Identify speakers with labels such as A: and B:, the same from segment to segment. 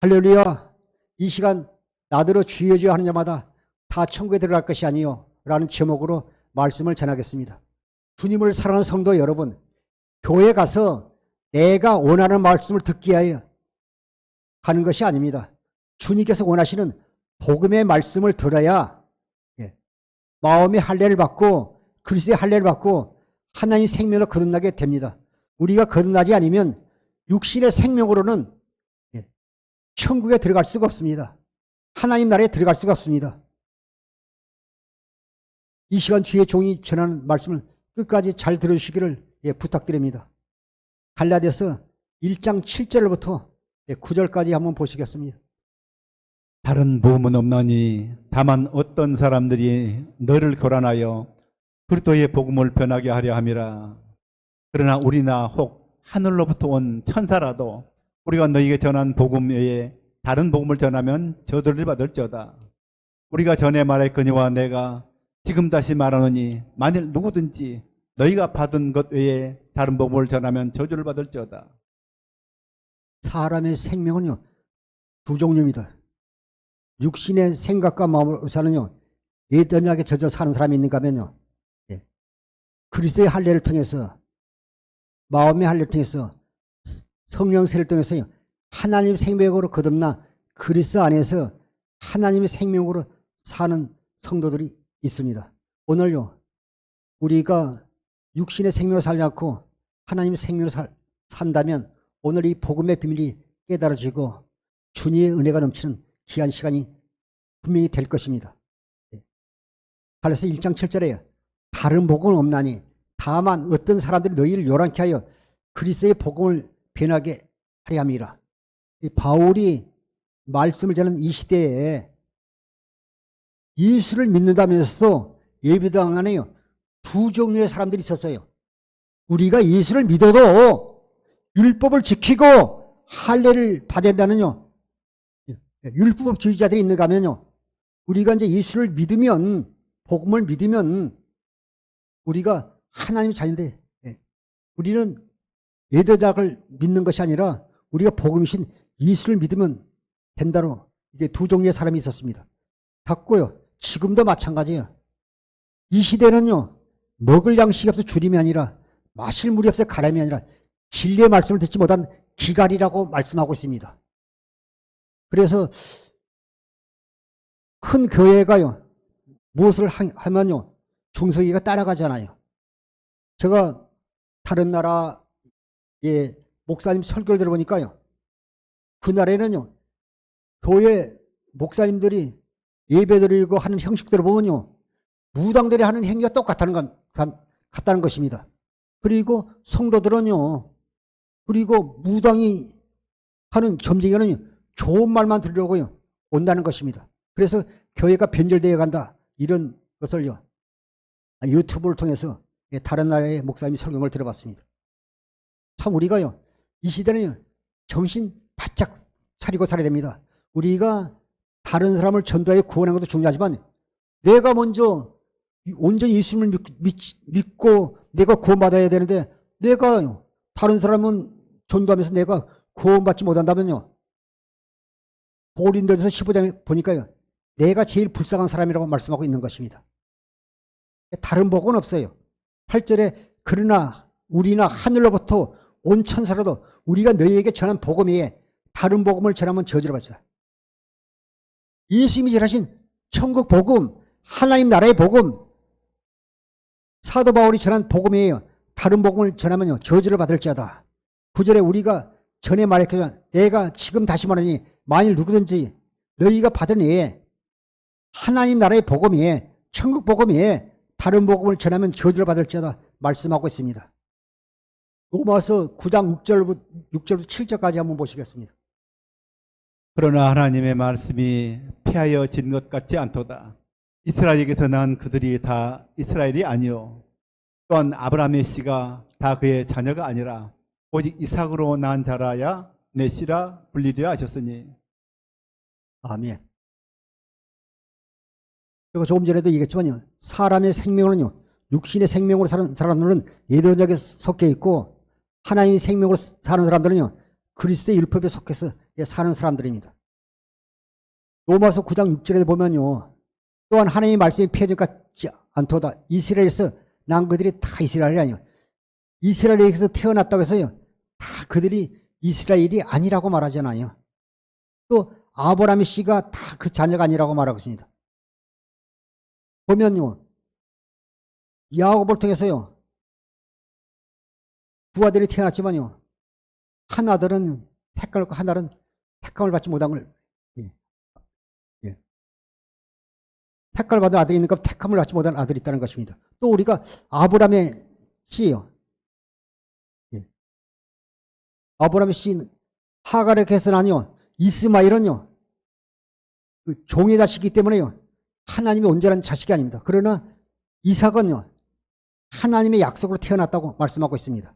A: 할렐루야. 이 시간 나더러 주여 주여 하는 자마다 다 천국에 들어갈 것이 아니요 라는 제목으로 말씀을 전하겠습니다. 주님을 사랑하는 성도 여러분, 교회 가서 내가 원하는 말씀을 듣기 위하여 가는 것이 아닙니다. 주님께서 원하시는 복음의 말씀을 들어야 마음의 할례를 받고 그리스도의 할례를 받고 하나님의 생명을 거듭나게 됩니다. 우리가 거듭나지 않으면 육신의 생명으로는 천국에 들어갈 수가 없습니다. 하나님 나라에 들어갈 수가 없습니다. 이 시간 주의 종이 전하는 말씀을 끝까지 잘 들어주시기를 부탁드립니다. 갈라디아서 1장 7절부터 9절까지 한번 보시겠습니다.
B: 다른 복음은 없나니 다만 어떤 사람들이 너를 교란하여 그리스도의 복음을 변하게 하려 함이라. 그러나 우리나 혹 하늘로부터 온 천사라도 우리가 너희에게 전한 복음 외에 다른 복음을 전하면 저주를 받을지어다. 우리가 전에 말했거니와 내가 지금 다시 말하노니 만일 누구든지 너희가 받은 것 외에 다른 복음을 전하면 저주를 받을지어다.
A: 사람의 생명은요 두 종류입니다. 육신의 생각과 마음으로 사는요 예전하게 젖어 사는 사람이 있는가 하면요 그리스도의 할례를 통해서 마음의 할례를 통해서 성령 세를 통해서요 하나님의 생명으로 거듭나 그리스도 안에서 하나님의 생명으로 사는 성도들이 있습니다. 오늘요 우리가 육신의 생명으로 살지 않고 하나님의 생명으로 산다면 오늘 이 복음의 비밀이 깨달아지고 주님의 은혜가 넘치는 귀한 시간이 분명히 될 것입니다. 갈라디아서 1장 7절에 다른 복음은 없나니 다만 어떤 사람들이 너희를 요란케 하여 그리스도의 복음을 변하게 하려 함이라. 바울이 말씀을 전하는 이 시대에 예수를 믿는다면서 예배당 안에요 두 종류의 사람들이 있었어요. 우리가 예수를 믿어도 율법을 지키고 할례를 받는다는요 율법주의자들이 있는가 하면요 우리가 이제 예수를 믿으면 복음을 믿으면 우리가 하나님의 자녀인데 우리는 예대작을 믿는 것이 아니라 우리가 복음이신 예수를 믿으면 된다로 이게 두 종류의 사람이 있었습니다. 같고요 지금도 마찬가지예요. 이 시대는요 먹을 양식이 없어 주림이 아니라 마실 물이 없어 가람이 아니라 진리의 말씀을 듣지 못한 기갈이라고 말씀하고 있습니다. 그래서 큰 교회가요 무엇을 하면요 중소기가 따라가잖아요. 제가 다른 나라의 목사님 설교를 들어보니까요 그 나라에는요 교회 목사님들이 예배드리고 하는 형식들을 보면요 무당들이 하는 행위가 똑같다는 것입니다. 그리고 성도들은요 그리고 무당이 하는 점쟁이는 좋은 말만 들으려고요 온다는 것입니다. 그래서 교회가 변절되어 간다 이런 것을요 유튜브를 통해서 다른 나라의 목사님이 설교를 들어봤습니다. 참 우리가요 이 시대는 정신 바짝 차리고 살아야 됩니다. 우리가 다른 사람을 전도하여 구원하는 것도 중요하지만 내가 먼저 온전히 예수님을 믿고 내가 구원받아야 되는데 내가 다른 사람은 전도하면서 내가 구원받지 못한다면요 고린도전서 15장에 보니까요 내가 제일 불쌍한 사람이라고 말씀하고 있는 것입니다. 다른 복은 없어요. 8절에 그러나 우리나 하늘로부터 온 천사라도 우리가 너희에게 전한 복음 외에 다른 복음을 전하면 저주를 받자. 예수님이 전하신 천국 복음 하나님 나라의 복음 사도 바울이 전한 복음이에요. 다른 복음을 전하면요 저주를 받을지어다. 9절에 우리가 전에 말했지만 내가 지금 다시 말하니 만일 누구든지 너희가 받은 외에 하나님 나라의 복음이에 천국 복음이에 다른 복음을 전하면 저주를 받을지어다 말씀하고 있습니다. 로마서 9장 6절부터 7절까지 한번 보시겠습니다.
B: 그러나 하나님의 말씀이 폐하여진 것 같지 않도다. 이스라엘에게서 난 그들이 다 이스라엘이 아니요 또한 아브라함의 씨가 다 그의 자녀가 아니라 오직 이삭으로 난 자라야 내 씨라 불리리라 하셨으니.
A: 아멘. 제가 조금 전에도 얘기했지만요 사람의 생명은요 육신의 생명으로 사는 사람들은 예대적에 섞여 있고 하나님의 생명으로 사는 사람들은요 그리스도의 율법에 속해서 사는 사람들입니다. 로마서 9장 6절에 보면요. 또한 하나님의 말씀이 폐해져 같지 않도다. 이스라엘에서 난 그들이 다 이스라엘이 아니요. 이스라엘에서 태어났다고 해서요. 다 그들이 이스라엘이 아니라고 말하잖아요. 또 아브라함의 씨가 다 그 자녀가 아니라고 말하고 있습니다. 보면요. 야곱을 통해서요. 두 아들이 태어났지만요. 한 아들은 택감을 받고 한 아들은 택감을 받지 못한 걸 택감을 받은 아들이 있는가 택감을 받지 못한 아들이 있다는 것입니다. 또 우리가 아브라함의 씨예요. 아브라함의 씨 하갈에게서는요. 이스마엘은요. 그 종의 자식이기 때문에요. 하나님의 온전한 자식이 아닙니다. 그러나 이삭은요. 하나님의 약속으로 태어났다고 말씀하고 있습니다.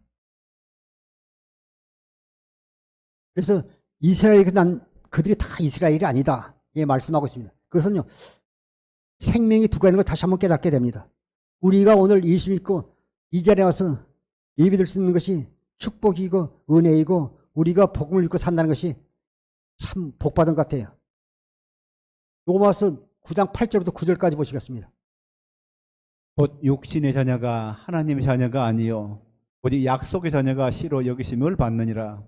A: 그래서 이스라엘에서 난 그들이 다 이스라엘이 아니다. 예, 말씀하고 있습니다. 그것은요. 생명이 두 가지인 걸 다시 한번 깨닫게 됩니다. 우리가 오늘 예수 믿고 이 자리에 와서 예배드릴 수 있는 것이 축복이고 은혜이고 우리가 복음을 믿고 산다는 것이 참 복받은 것 같아요. 로마서 9장 8절부터 9절까지 보시겠습니다.
B: 곧 육신의 자녀가 하나님의 자녀가 아니요 오직 약속의 자녀가 씨로 여기심을 받느니라.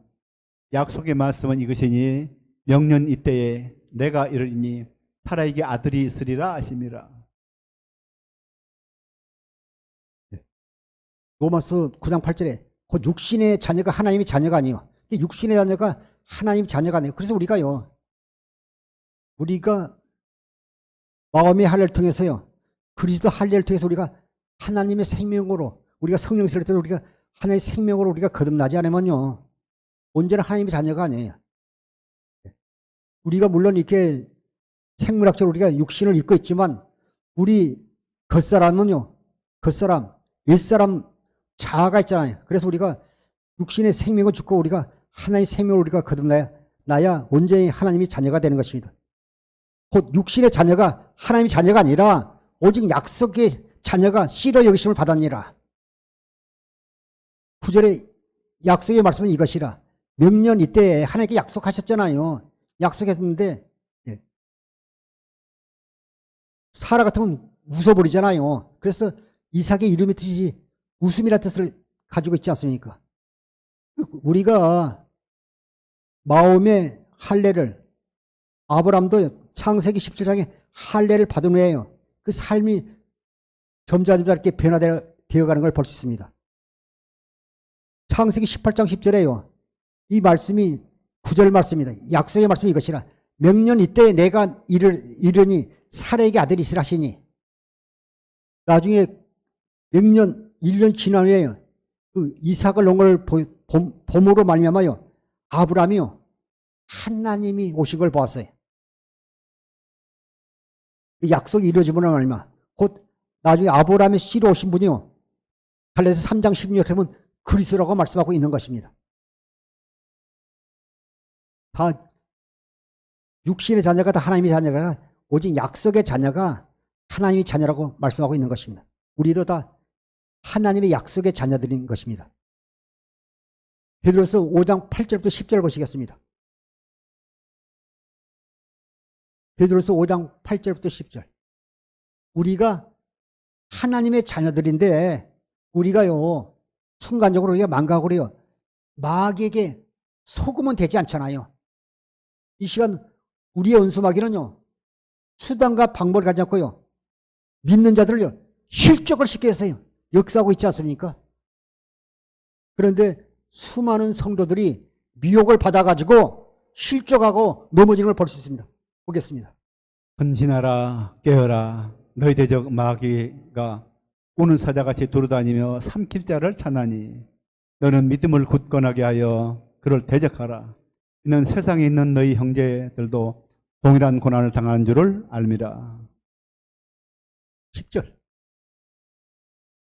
B: 약속의 말씀은 이것이니 명년 이때에 내가 이르리니 타라에게 아들이 있으리라 하심이라.
A: 로마서 9장 8절에 곧 육신의 자녀가 하나님의 자녀가 아니요. 육신의 자녀가 하나님의 자녀가 아니에요. 그래서 우리가 마음의 할례를 통해서요. 그리스도 할례를 통해서 우리가 하나님의 생명으로 우리가 성령을 때 우리가 하나님의 생명으로 우리가 거듭나지 않으면요. 언제나 하나님의 자녀가 아니에요. 우리가 물론 이렇게 생물학적으로 우리가 육신을 입고 있지만 우리 겉사람은요. 옛사람 자아가 있잖아요. 그래서 우리가 육신의 생명을 죽고 우리가 하나님의 생명을 우리가 거듭나야 온전히 하나님의 자녀가 되는 것입니다. 곧 육신의 자녀가 하나님의 자녀가 아니라 오직 약속의 자녀가 씨로 여기심을 받았니라. 9절에 약속의 말씀은 이것이라. 명년 이때에 하나님께 약속하셨잖아요. 약속했는데 사라 같으면 웃어버리잖아요. 그래서 이삭의 이름의 뜻이 웃음이라는 뜻을 가지고 있지 않습니까? 우리가 마음의 할례를 아브라함도 창세기 17장에 할례를 받은 후에요. 그 삶이 점점 이렇게 변화되어가는 걸 볼 수 있습니다. 창세기 18장 10절에요. 이 말씀이 9절 말씀입니다. 약속의 말씀이 이것이라. 명년 이때 내가 이르니 사라에게 아들이 있으라 하시니 나중에 명년 1년 지난 후에 그 이삭을 놓은 걸 봄으로 말미암아요. 아브라함이요. 하나님이 오신 걸 보았어요. 그 약속이 이루어지면 얼마. 곧 나중에 아브라함의 씨로 오신 분이요. 갈라디아서 3장 16절에 보면 그리스도라고 말씀하고 있는 것입니다. 다 육신의 자녀가 다 하나님의 자녀가 아니라 오직 약속의 자녀가 하나님의 자녀라고 말씀하고 있는 것입니다. 우리도 다 하나님의 약속의 자녀들인 것입니다. 베드로서 5장 8절부터 10절 보시겠습니다. 베드로서 5장 8절부터 10절. 우리가 하나님의 자녀들인데 우리가요 순간적으로 우리가 망각으로요 마귀에게 속으면 되지 않잖아요. 이 시간 우리의 원수마귀는요 수단과 방법을 가지 않고요 믿는 자들을요 실족을 시켜 해서요 역사하고 있지 않습니까? 그런데 수많은 성도들이 미혹을 받아가지고 실족하고 넘어지는 걸 볼 수 있습니다. 보겠습니다.
B: 헌신하라 깨어라 너희 대적 마귀가 우는 사자같이 두루다니며 삼킬 자를 찾나니 너는 믿음을 굳건하게 하여 그를 대적하라. 이는 세상에 있는 너희 형제들도 동일한 고난을 당하는 줄을 알미라.
A: 10절.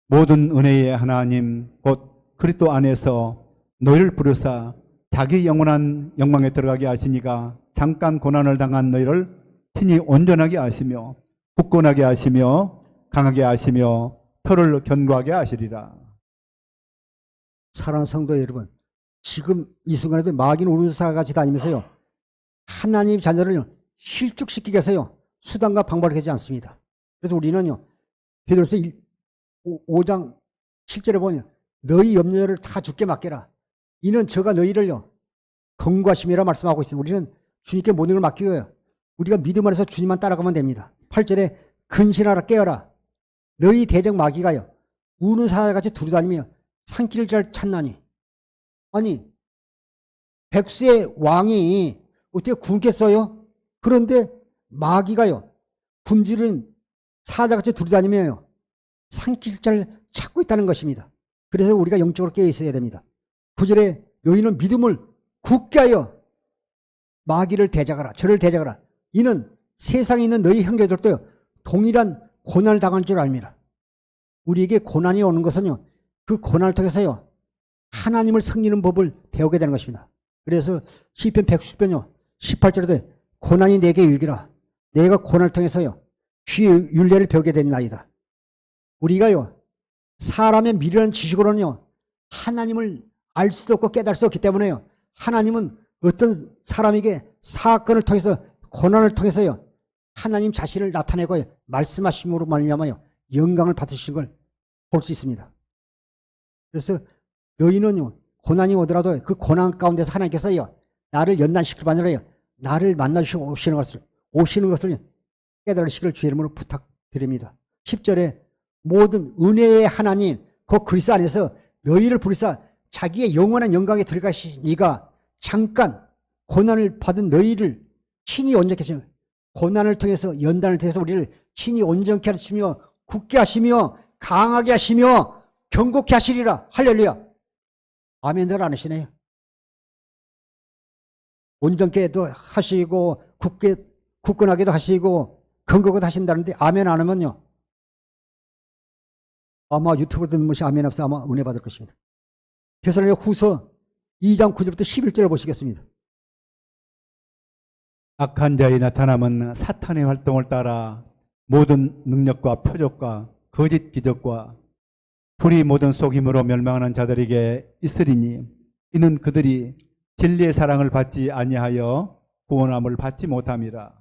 B: 모든 은혜의 하나님 곧 그리스도 안에서 너희를 부르사 자기 영원한 영광에 들어가게 하시니가 잠깐 고난을 당한 너희를 친히 온전하게 하시며 굳건하게 하시며 강하게 하시며 털을 견고하게 하시리라.
A: 사랑하는 성도 여러분, 지금 이 순간에도 마귀는 우르사와 같이 다니면서요. 하나님 자녀를 실족시키기 위해서요. 수단과 방법을 하지 않습니다. 그래서 우리는요. 베드로서 5장 7절에 보면 너희 염려를 다 주께 맡겨라. 이는 저가 너희를요. 경고하심이라 말씀하고 있습니다. 우리는 주님께 모든 걸 맡기고요. 우리가 믿음 안에서 주님만 따라가면 됩니다. 8절에 근신하라 깨어라. 너희 대적 마귀가요. 우는 사자같이 두루다니며 산길을 잘 찾나니. 아니 백수의 왕이 어떻게 굶겠어요? 그런데 마귀가요. 굶주린 사자같이 두루다니며요. 산길 잘 찾고 있다는 것입니다. 그래서 우리가 영적으로 깨어 있어야 됩니다. 9절에 너희는 믿음을 굳게 하여 마귀를 대적하라. 저를 대적하라. 이는 세상에 있는 너희 형제들도 동일한 고난을 당할 줄 압니다. 우리에게 고난이 오는 것은요. 그 고난을 통해서요. 하나님을 섬기는 법을 배우게 되는 것입니다. 그래서 시편 190편요. 18절에도 고난이 내게 유익이라. 내가 고난을 통해서요. 주의 율례를 배우게 된 나이다. 우리가요. 사람의 미련한 지식으로는요. 하나님을 알 수도 없고 깨달을 수 없기 때문에요. 하나님은 어떤 사람에게 사건을 통해서 고난을 통해서요. 하나님 자신을 나타내고 말씀하심으로 말미암아요. 영광을 받으신 걸 볼 수 있습니다. 그래서 너희는요. 고난이 오더라도 그 고난 가운데서 하나님께서요. 나를 연단시킬 바니라요. 나를 만나주시고 오시는 것을 깨달으시기를 주의 이름으로 부탁드립니다. 10절에 모든 은혜의 하나님 그 그리스도 안에서 너희를 부르사 자기의 영원한 영광에 들어가시니가 잠깐 고난을 받은 너희를 친히 온전케 하시며 고난을 통해서 연단을 통해서 우리를 친히 온전케 하시며 굳게 하시며 강하게 하시며 경고케 하시리라. 할렐루야. 아멘들 안 하시네요. 온전케도 하시고 굳건하게도 하시고 경고도 하신다는데 아멘 안 하면요. 아마 유튜브 듣는 것이 아멘 없어 아마 은혜 받을 것입니다. 데살로니가 후서 2장 9절부터 11절을 보시겠습니다.
B: 악한 자의 나타남은 사탄의 활동을 따라 모든 능력과 표적과 거짓 기적과 불의 모든 속임으로 멸망하는 자들에게 있으리니 이는 그들이 진리의 사랑을 받지 아니하여 구원함을 받지 못함이라.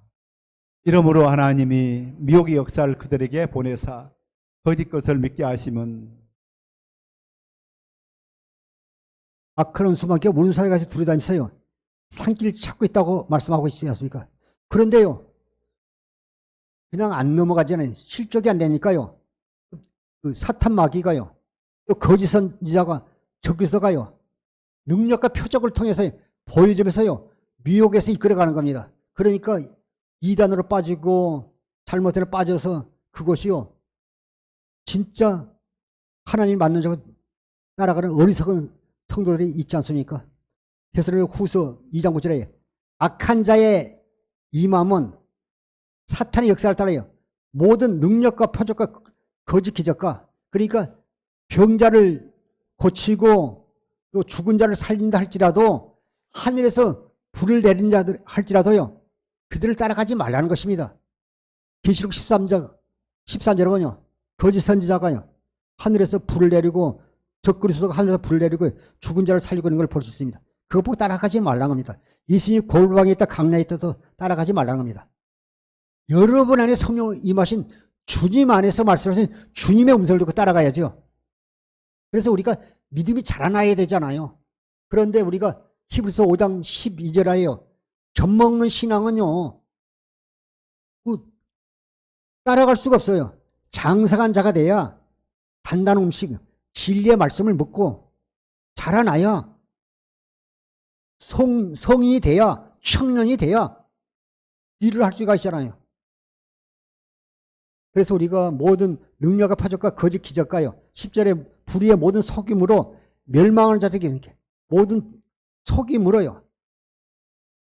B: 이러므로 하나님이 미혹의 역사를 그들에게 보내사 거짓 것을 믿게 하심은
A: 악한 원수만께 우는 사이같이 두루다니면서요. 산길 찾고 있다고 말씀하고 있지 않습니까? 그런데요. 그냥 안 넘어가지는 실족이 안 되니까요. 그 사탄 마귀가요. 또 거짓 선지자가 적그리스도가요. 능력과 표적을 통해서 보여주면서요. 미혹에서 이끌어가는 겁니다. 그러니까 이단으로 빠지고 잘못대로 빠져서 그것이요. 진짜 하나님 맞는 자가 따라가는 어리석은 성도들이 있지 않습니까? 데살로니가 후서 2장 9절에 악한 자의 임함은 사탄의 역사를 따라요. 모든 능력과 표적과 거짓 기적과 그러니까 병자를 고치고 또 죽은 자를 살린다 할지라도 하늘에서 불을 내린 자들 할지라도요. 그들을 따라가지 말라는 것입니다. 계시록 13절에 보면요. 거짓 선지자가요. 하늘에서 불을 내리고 적그리스도가 하늘에서 불을 내리고 죽은 자를 살리고 있는 걸 볼 수 있습니다. 그거 보고 따라가지 말라는 겁니다. 예수님이 골방에 있다 강야에 있다도 따라가지 말라는 겁니다. 여러분 안에 성령 임하신 주님 안에서 말씀하신 주님의 음성을 듣고 따라가야죠. 그래서 우리가 믿음이 자라나야 되잖아요. 그런데 우리가 히브리서 5장 12절에요. 젖먹는 신앙은요. 따라갈 수가 없어요. 장성한 자가 돼야 단단한 음식, 진리의 말씀을 먹고 자라나야 성인이 돼야 청년이 돼야 일을 할 수가 있잖아요. 그래서 우리가 모든 능력과 표적과 거짓 기적과요. 10절에 불의의 모든 속임으로 멸망하는 자들에게 모든 속임으로요.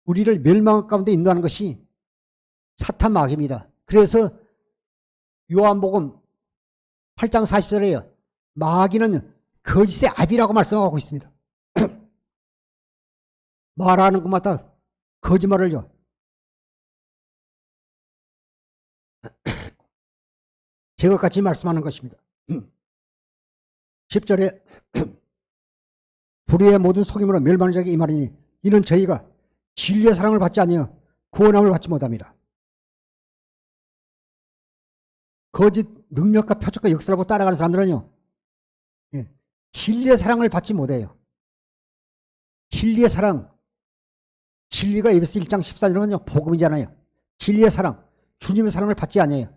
A: 우리를 멸망 가운데 인도하는 것이 사탄 마귀입니다. 그래서 요한복음 8장 40절에요. 마귀는 거짓의 아비라고 말씀하고 있습니다. 말하는 것마다 거짓말을요. 제것같이 말씀하는 것입니다. 10절에 불의의 모든 속임으로 멸망한 자에게 임하리니 이는 저희가 진리의 사랑을 받지 아니하여 구원함을 받지 못함이라. 거짓 능력과 표적과 역사를 보고 따라가는 사람들은요, 진리의 사랑을 받지 못해요. 진리의 사랑, 진리가 에베소 1장 14절은요 복음이잖아요. 진리의 사랑, 주님의 사랑을 받지 않아요.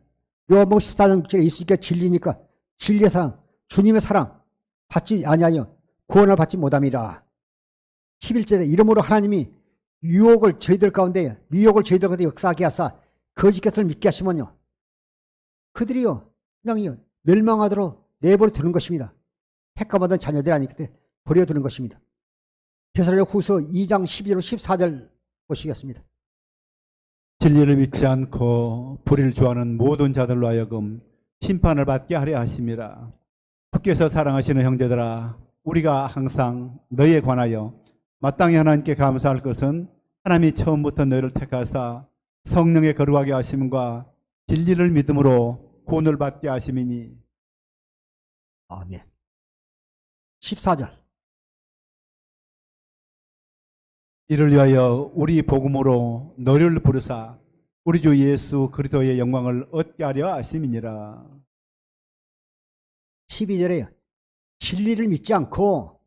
A: 요한복음 14장 6절에 예수님께서 진리니까 진리의 사랑, 주님의 사랑 받지 아니하여 구원을 받지 못함이라. 11절에 이러므로 하나님이 미혹을 저희들 가운데 역사하게 하사 거짓 것을 믿게 하시면요, 그들이요 그냥 멸망하도록 내버려 두는 것입니다. 택함받은 자녀들이 아니기 때문에 버려두는 것입니다. 데살로니가후서 2장 12절 14절 보시겠습니다.
B: 진리를 믿지 않고 불의를 좋아하는 모든 자들로 하여금 심판을 받게 하려 하심이라. 주께서 사랑하시는 형제들아, 우리가 항상 너희에 관하여 마땅히 하나님께 감사할 것은 하나님이 처음부터 너희를 택하사 성령의 거룩하게 하심과 진리를 믿음으로 구원을 받게 하심이니.
A: 아멘. 14절.
B: 이를 위하여 우리 복음으로 너희를 부르사 우리 주 예수 그리스도의 영광을 얻게 하려 하심이니라.
A: 12절에요. 진리를 믿지 않고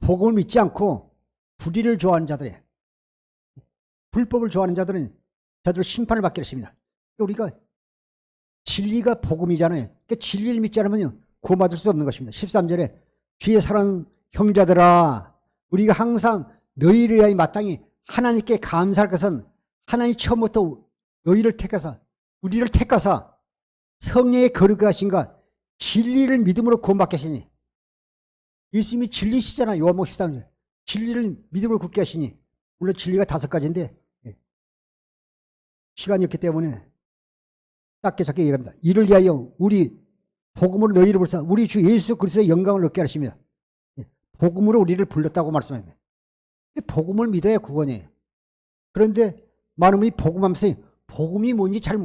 A: 복음을 믿지 않고 불의를 좋아하는 자들, 불법을 좋아하는 자들은 심판을 받게 하십니다. 우리가 진리가 복음이잖아요. 그러니까 진리를 믿지 않으면 구원받을 수 없는 것입니다. 13절에 주의 사랑하는 형제들아, 우리가 항상 너희를 위하여 마땅히 하나님께 감사할 것은 하나님이 처음부터 너희를 택하사 우리를 택하사 성령의 거룩하게 하신가 진리를 믿음으로 구원받게 하시니, 예수님이 진리시잖아요. 요한복음 13절 진리를 믿음으로 굳게 하시니, 물론 진리가 5가지인데 시간이 없기 때문에 짧게 얘기합니다. 이를 위하여 우리 복음으로 너희를 불러서 우리 주 예수 그리스도의 영광을 얻게 하십니다. 복음으로 우리를 불렀다고 말씀합니다. 복음을 믿어야 구원이에요. 그런데 많은 분이 복음하면서 복음이 뭔지 잘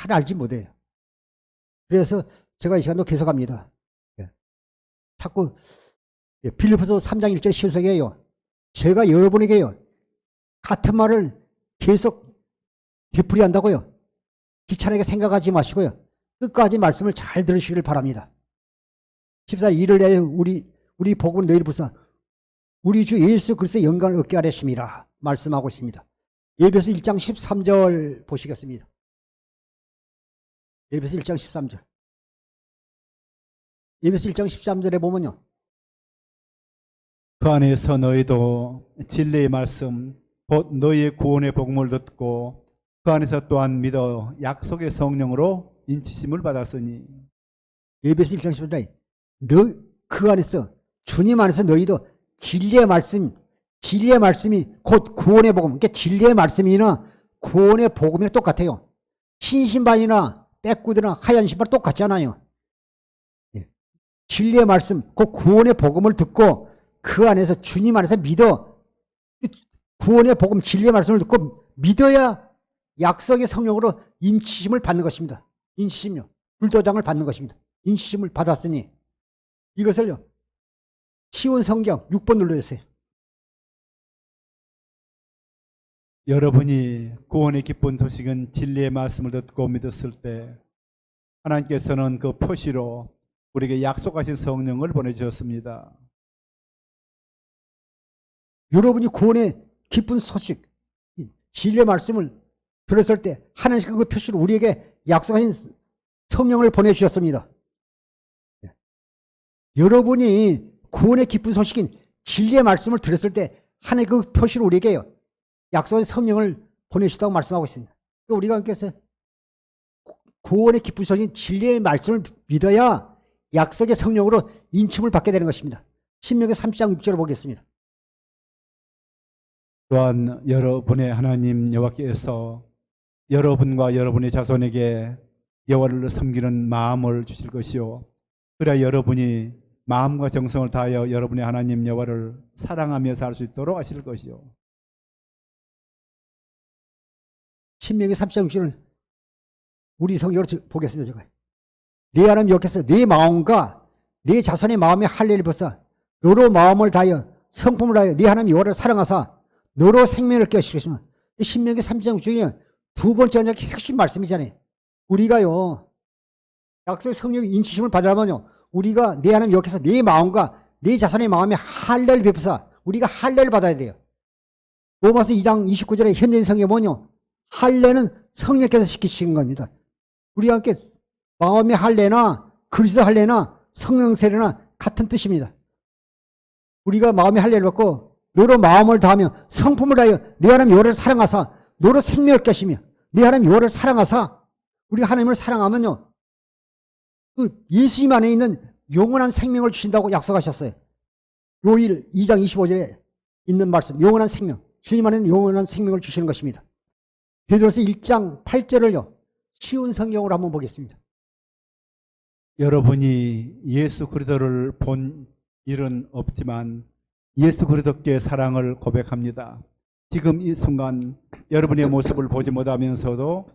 A: 알지 못해요. 그래서 제가 이 시간도 계속합니다. 자꾸 빌립보서 3장 1절 신석이에요. 제가 여러분에게요 같은 말을 계속 되풀이 한다고요. 귀찮게 생각하지 마시고요, 끝까지 말씀을 잘 들으시길 바랍니다. 14절 이를 위하여 우리 복음을 너희를 부사 우리 주 예수 그리스도의 영광을 얻게 하려심이라 말씀하고 있습니다. 에베소 1장 13절 보시겠습니다. 에베소 1장 13절. 에베소 1장 13절에 보면요,
B: 그 안에서 너희도 진리의 말씀 곧 너희의 구원의 복음을 듣고 그 안에서 또한 믿어 약속의 성령으로 인치심을 받았으니.
A: 에베소 1장 13절에 그 안에서 주님 안에서 너희도 진리의 말씀이 곧 구원의 복음, 그러니까 진리의 말씀이나 구원의 복음이랑 똑같아요. 흰 신발이나 빼꾸드나 하얀 신발 똑같잖아요. 진리의 말씀, 곧 구원의 복음을 듣고 그 안에서 주님 안에서 믿어 구원의 복음, 진리의 말씀을 듣고 믿어야 약속의 성령으로 인치심을 받는 것입니다. 인치심요, 불도장을 받는 것입니다. 인치심을 받았으니 이것을요 쉬운 성경 6번 눌러주세요.
B: 여러분이 구원의 기쁜 소식은 진리의 말씀을 듣고 믿었을 때 하나님께서는 그 표시로 우리에게 약속하신 성령을 보내주셨습니다.
A: 여러분이 구원의 기쁜 소식, 진리의 말씀을 들었을 때 하나님께서 그 표시로 우리에게 약속하신 성령을 보내주셨습니다. 여러분이 구원의 기쁜 소식인 진리의 말씀을 들었을 때 하나님의 그 표시로 우리에게 약속한 성령을 보내주셨다고 말씀하고 있습니다. 우리가 함께서 구원의 기쁜 소식인 진리의 말씀을 믿어야 약속의 성령으로 인침을 받게 되는 것입니다. 신명기 30장 6절을 보겠습니다.
B: 또한 여러분의 하나님 여호와께서 여러분과 여러분의 자손에게 여호와를 섬기는 마음을 주실 것이요, 그래야 여러분이 마음과 정성을 다하여 여러분의 하나님 여호와를 사랑하며 살 수 있도록 하실 것이요.
A: 신명기 30장 6절을 우리 성경으로 보겠습니다. 제가 네 하나님 여호와께서 네 마음과 네 자손의 마음에 할례를 벗어 너로 마음을 다하여 성품을 다하여 네 하나님 여호와를 사랑하사 너로 생명을 깨우시겠으면 신명기 3장 중에 두 번째 언약의 핵심 말씀이잖아요. 우리가요 약속의 성령의 인치심을 받으려면요 우리가 내 하나님 여기서 내 마음과 내 자손의 마음에 할례를 베푸사 우리가 할례를 받아야 돼요. 로마서 2장 29절에 현대인 성경에 뭐냐 할례는 성령께서 시키시는 겁니다. 우리가 함께 마음의 할례나 그리스도 할례나 성령 세례나 같은 뜻입니다. 우리가 마음의 할례를 받고 너로 마음을 다하며 성품을 다하여 내 하나님 여호와를 사랑하사 너로 생명을 깨시며 내 하나님 여호와를 사랑하사 우리가 하나님을 사랑하면요 그 예수님 안에 있는 영원한 생명을 주신다고 약속하셨어요. 요일 2장 25절에 있는 말씀 영원한 생명 주님 안에 있는 영원한 생명을 주시는 것입니다. 베드로서 1장 8절을요 쉬운 성경으로 한번 보겠습니다.
B: 여러분이 예수 그리스도를 본 일은 없지만 예수 그리스도께 사랑을 고백합니다. 지금 이 순간 여러분의 모습을 보지 못하면서도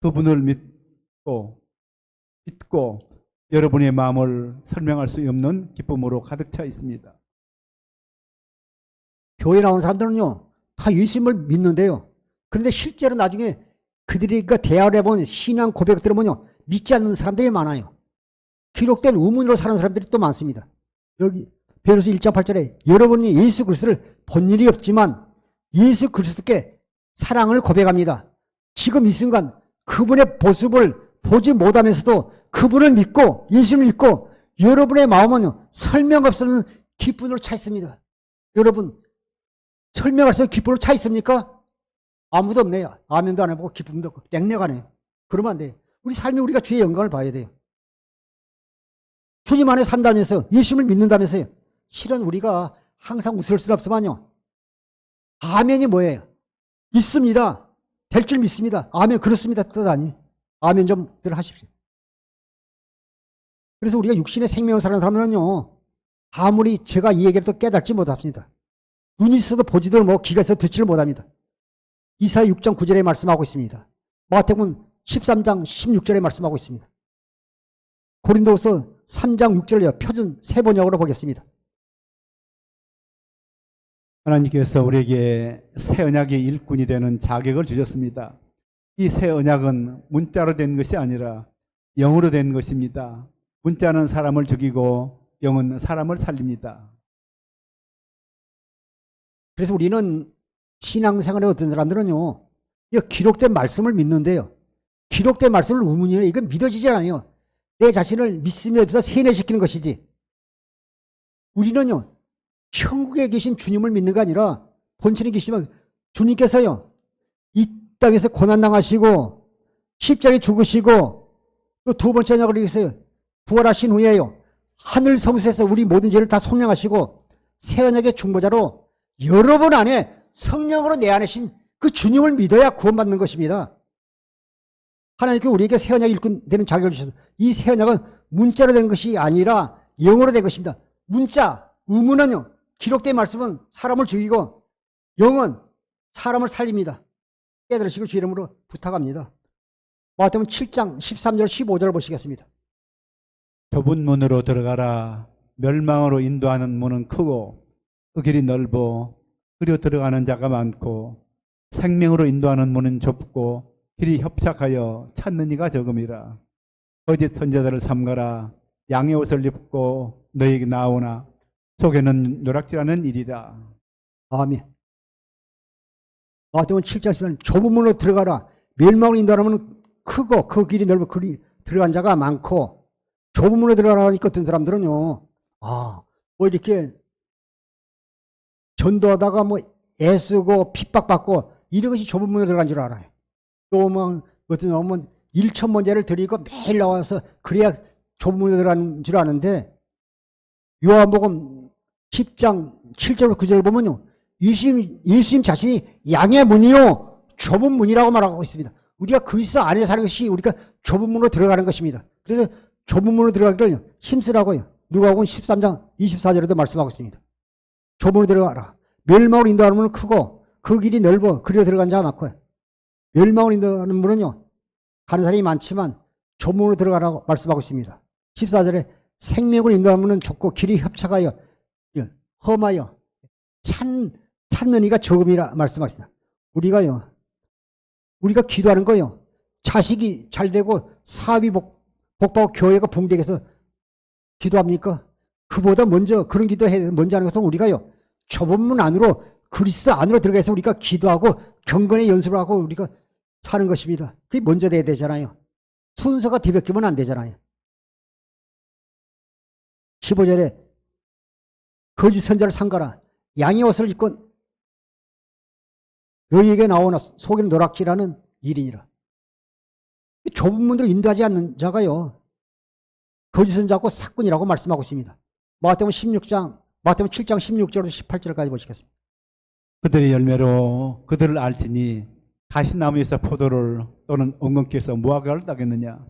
B: 그분을 믿고 여러분의 마음을 설명할 수 없는 기쁨으로 가득 차 있습니다.
A: 교회 나온 사람들은요 다 예수님을 믿는데요. 그런데 실제로 나중에 그들이 그 대화를 해본 신앙 고백을 들어보면요 믿지 않는 사람들이 많아요. 기록된 우문으로 사는 사람들이 또 많습니다. 여기 베드로서 1장 8절에 여러분이 예수 그리스도를 본 일이 없지만 예수 그리스도께 사랑을 고백합니다. 지금 이 순간 그분의 모습을 보지 못하면서도 그분을 믿고 예수를 믿고 여러분의 마음은 설명 없는 기쁨으로 차 있습니다. 여러분 설명할 수 없는 기쁨으로 차 있습니까? 아무도 없네요. 아멘도 안 해보고 기쁨도 없고 땡내가네요. 그러면 안 돼요. 우리 삶이 우리가 주의 영광을 봐야 돼요. 주님 안에 산다면서 예수님을 믿는다면서요. 실은 우리가 항상 웃을 수는 없지만요. 아멘이 뭐예요? 믿습니다. 될 줄 믿습니다. 아멘 그렇습니다. 뜻 아니에요. 아멘 좀들 하십시오. 그래서 우리가 육신의 생명을 사는 사람들은요. 아무리 제가 이 얘기를 또 깨닫지 못합니다. 눈이 있어도 보지도 못하고 귀가 있어도 듣지를 못합니다. 이사야 6장 9절에 말씀하고 있습니다. 마태복음 13장 16절에 말씀하고 있습니다. 고린도후서 3장 6절요. 표준 세 번역으로 보겠습니다.
B: 하나님께서 우리에게 새 언약의 일꾼이 되는 자격을 주셨습니다. 이 새 언약은 문자로 된 것이 아니라 영으로 된 것입니다. 문자는 사람을 죽이고 영은 사람을 살립니다.
A: 그래서 우리는 신앙생활에 어떤 사람들은요. 기록된 말씀을 믿는데요. 기록된 말씀을 의문이에요. 이건 믿어지지 않아요. 내 자신을 믿음에 없어서 세뇌시키는 것이지. 우리는요. 천국에 계신 주님을 믿는 게 아니라 본천에 계시면 주님께서요. 이 땅에서 고난당하시고 십자가에 죽으시고 또 두 번째 언약을 위해서 부활하신 후에요. 하늘 성소에서 우리 모든 죄를 다 속량하시고 새 언약의 중보자로 여러분 안에 성령으로 내 안에 신 그 주님을 믿어야 구원받는 것입니다. 하나님께 우리에게 새 언약이 일꾼 되는 자격을 주셔서 이 새 언약은 문자로 된 것이 아니라 영어로 된 것입니다. 문자, 의문은요. 기록된 말씀은 사람을 죽이고 영은 사람을 살립니다. 깨달으시고 주 이름으로 부탁합니다. 마태복음 7장 13절 15절을 보시겠습니다.
B: 좁은 문으로 들어가라. 멸망으로 인도하는 문은 크고 그 길이 넓어 그리로 들어가는 자가 많고 생명으로 인도하는 문은 좁고 길이 협착하여 찾는 이가 적음이라. 거짓 선지자들을 삼가라. 양의 옷을 입고 너에게 나오나 속에는 노략질하는 일이라.
A: 아멘. 마태복음 7장 10절 좁은 문으로 들어가라. 멸망으로 인도하는 문은 크고 그 길이 넓어 그리 들어간 자가 많고 좁은 문으로 들어가라니까 어떤 사람들은요. 뭐 이렇게 전도하다가 뭐 애쓰고 핍박받고 이런 것이 좁은 문으로 들어간 줄 알아요. 또 뭐 어떤 놈은 1,000번제를 드리고 매일 나와서 그래야 좁은 문으로 들어간 줄 아는데 요한복음 10장 7절 9절을 보면요. 예수님 자신이 양의 문이요 좁은 문이라고 말하고 있습니다. 우리가 그리스도 안에 사는 것이 우리가 좁은 문으로 들어가는 것입니다. 그래서 좁은 문으로 들어가기를 힘쓰라고요. 누가복음 13장 24절에도 말씀하고 있습니다. 좁은 문으로 들어가라. 멸망으로 인도하는 문은 크고 그 길이 넓어 그리로 들어간 자가 많고 멸망으로 인도하는 문은요 가는 사람이 많지만 좁은 문으로 들어가라고 말씀하고 있습니다. 14절에 생명으로 인도하는 문은 좁고 길이 협착하여 험하여 찾는 이가 적음이라 말씀하시다. 우리가 기도하는 거요. 자식이 잘 되고 사업이 복받고 교회가 붕대게 해서 기도합니까? 그보다 먼저 그런 먼저 하는 것은 우리가요. 좁은 문 안으로 그리스도 안으로 들어가서 우리가 기도하고 경건의 연습을 하고 우리가 사는 것입니다. 그게 먼저 돼야 되잖아요. 순서가 뒤바뀌면 안 되잖아요. 15절에 거짓 선자를 삼가라. 양의 옷을 입고 너희에게 나오나 속에는 노락질하는 일이니라. 좁은 문으로 인도하지 않는 자가요. 거짓 선자고 사꾼이라고 말씀하고 있습니다. 마태복음 7장 16절부터 18절까지 보시겠습니다.
B: 그들의 열매로 그들을 알지니 가시나무에서 포도를 또는 엉겅퀴에서 무화과를 따겠느냐.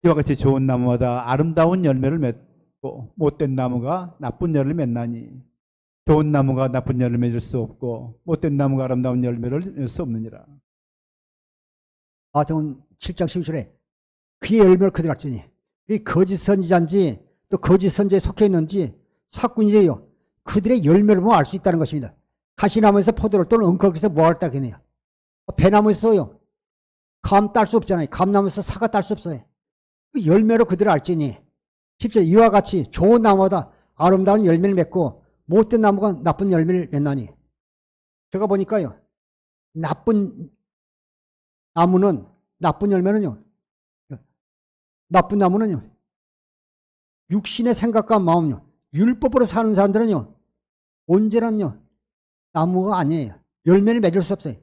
B: 이와 같이 좋은 나무마다 아름다운 열매를 맺고 못된 나무가 나쁜 열매를 맺나니 좋은 나무가 나쁜 열매를 맺을 수 없고 못된 나무가 아름다운 열매를 맺을 수 없느니라.
A: 마태복음 7장 16절에 그의 열매를 그들 알지니 이 거짓 선지자인지 또 거짓 선지에 속해 있는지 사꾼이에요. 그들의 열매를 보면 알 수 있다는 것입니다. 가시나무에서 포도를 또는 엉겅퀴에서 무화과를 따겠느냐. 배나무에서요. 감 딸 수 없잖아요. 감나무에서 사과 딸 수 없어요. 그 열매로 그들을 알지니 10절 이와 같이 좋은 나무마다 아름다운 열매를 맺고 못된 나무가 나쁜 열매를 맺나니. 제가 보니까요. 나쁜 열매는요. 나쁜 나무는요. 육신의 생각과 마음요. 율법으로 사는 사람들은요. 언제나요. 나무가 아니에요. 열매를 맺을 수 없어요.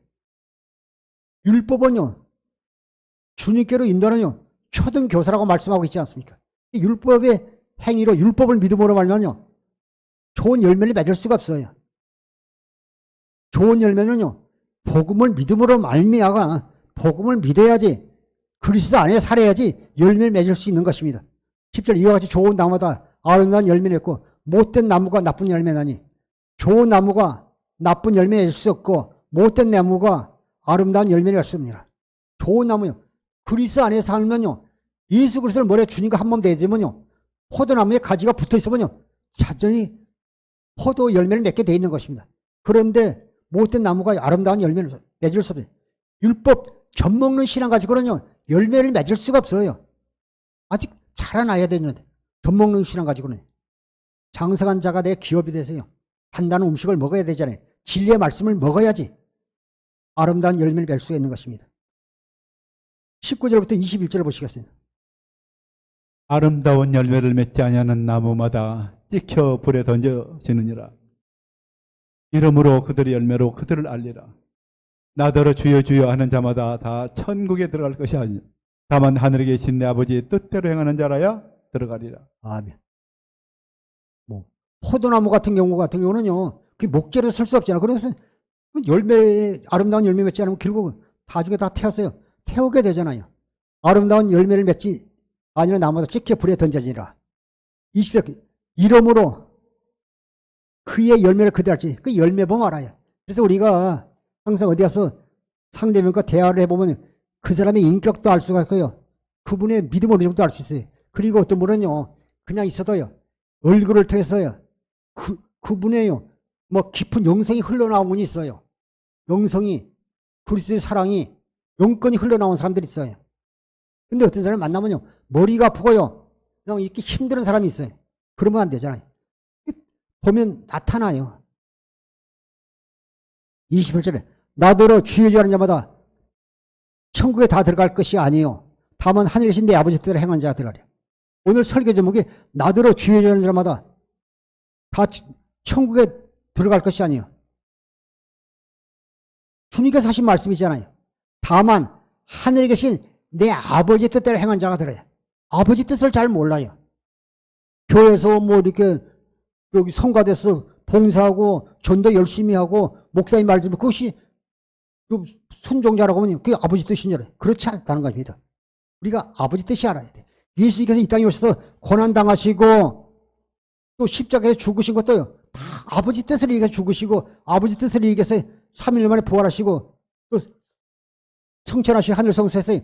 A: 율법은요. 주님께로 인도하는요. 초등교사라고 말씀하고 있지 않습니까? 율법의 행위로 율법을 믿음으로 말면요. 좋은 열매를 맺을 수가 없어요. 좋은 열매는요. 복음을 믿음으로 말미암아 복음을 믿어야지 그리스도 안에 살아야지 열매를 맺을 수 있는 것입니다. 10절 이와 같이 좋은 나무마다 아름다운 열매를 맺고 못된 나무가 나쁜 열매나니 좋은 나무가 나쁜 열매를 맺을 수 없고 못된 나무가 아름다운 열매를 맺을 수 없느니라. 좋은 나무요. 그리스도 안에 살면요. 예수 그리스도를 머리에 주님과 한 몸 되지면요. 포도나무에 가지가 붙어 있으면요. 자전히 포도 열매를 맺게 돼 있는 것입니다. 그런데 못된 나무가 아름다운 열매를 맺을 수 없어요. 율법 젖먹는 신앙 가지고는요. 열매를 맺을 수가 없어요. 아직 자라나야 되는데 젖먹는 신앙 가지고는 장성한 자가 내 기업이 되세요. 단단한 음식을 먹어야 되잖아요. 진리의 말씀을 먹어야지 아름다운 열매를 맺을 수 있는 것입니다. 19절부터 21절을 보시겠습니다.
B: 아름다운 열매를 맺지 아니하는 나무마다 찍혀 불에 던져지느니라. 이러므로 그들의 열매로 그들을 알리라. 나더러 주여 주여 하는 자마다 다 천국에 들어갈 것이 아니라 다만 하늘에 계신 내 아버지의 뜻대로 행하는 자라야 들어가리라.
A: 아멘. 포도나무 같은 경우는요. 그 목재로 쓸 수 없잖아. 그래서 아름다운 열매 맺지 않으면 결국은 나중에 다 태웠어요. 태우게 되잖아요. 아름다운 열매를 맺지 아니면 나무도 찍혀 불에 던져지니라. 20절 이러므로 그의 열매를 그들 알지. 그 열매 보면 알아요. 그래서 우리가 항상 어디 가서 상대방과 대화를 해보면 그 사람의 인격도 알 수가 있고요. 그분의 믿음 어느 정도 알 수 있어요. 그리고 어떤 분은요. 그냥 있어도요. 얼굴을 통해서요. 그분의요. 뭐 깊은 영성이 흘러나온 분이 있어요. 영성이 그리스도의 사랑이 영건이 흘러나온 사람들이 있어요. 근데 어떤 사람을 만나면요. 머리가 아프고요. 그냥 이렇게 힘든 사람이 있어요. 그러면 안 되잖아요. 보면 나타나요. 21절에 나더러 주여 주여 하는 자마다 천국에 다 들어갈 것이 아니에요. 다만 하늘에 계신 내 아버지 뜻대로 행하는 자가 들어가랴. 오늘 설교 제목이 나더러 주여 주여 하는 자마다 다 천국에 들어갈 것이 아니에요. 주님께서 하신 말씀이잖아요. 다만 하늘에 계신 내 아버지 뜻대로 행한 자가 들어요. 아버지 뜻을 잘 몰라요. 교회에서 뭐 이렇게 여기 성가대서 봉사하고 전도 열심히 하고 목사님 말 들으면 그것이 순종자라고 하면 그게 아버지 뜻인 줄 알아요. 그렇지 않다는 것입니다. 우리가 아버지 뜻이 알아야 돼. 예수님께서 이 땅에 오셔서 고난당하시고 또 십자가에 죽으신 것도요. 다 아버지 뜻을 위해서 죽으시고 아버지 뜻을 위해서 3일 만에 부활하시고 또 성천하신 하늘성소에서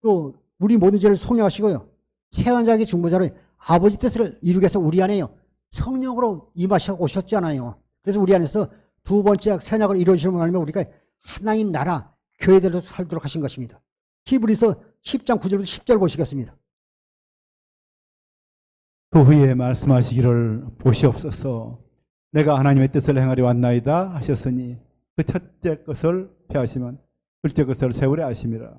A: 또 우리 모든 죄를 소명하시고요. 새한자에게 중보자로 아버지 뜻을 이루기 위해서 우리 안에요. 성령으로 임하셔 오셨잖아요. 그래서 우리 안에서 두 번째 새 언약을 이루어주시면 하면 우리가 하나님 나라 교회대로 살도록 하신 것입니다. 히브리서 10장 9절부터 10절 보시겠습니다.
B: 그 후에 말씀하시기를 보시옵소서 내가 하나님의 뜻을 행하려 왔나이다 하셨으니 그 첫째 것을 폐하시면 둘째 것을 세우려 하심이라.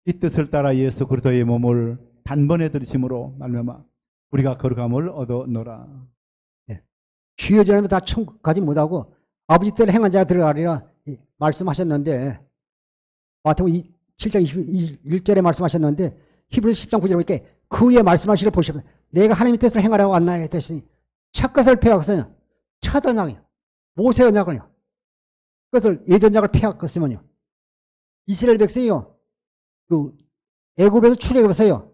B: 이 뜻을 따라 예수 그리스도의 몸을 단번에 들으심으로 말미암아 우리가 거룩함을 얻어노라.
A: 주여 전하면 다 천국 가지 못하고 아버지 뜻을 행한 자가 들어가리라 말씀하셨는데 마태복음 7장 21절에 말씀하셨는데 히브리서 10장 9절에 보니까 그 후에 말씀하시기를 보시면 내가 하나님의 뜻을 행하라고 왔나이다 했으니 첫 것을 폐하고서요 첫 언약이요 모세 언약을요 그것을 옛 언약을 폐하겠으면요 이스라엘 백성이요 그 애굽에서 출애굽해서요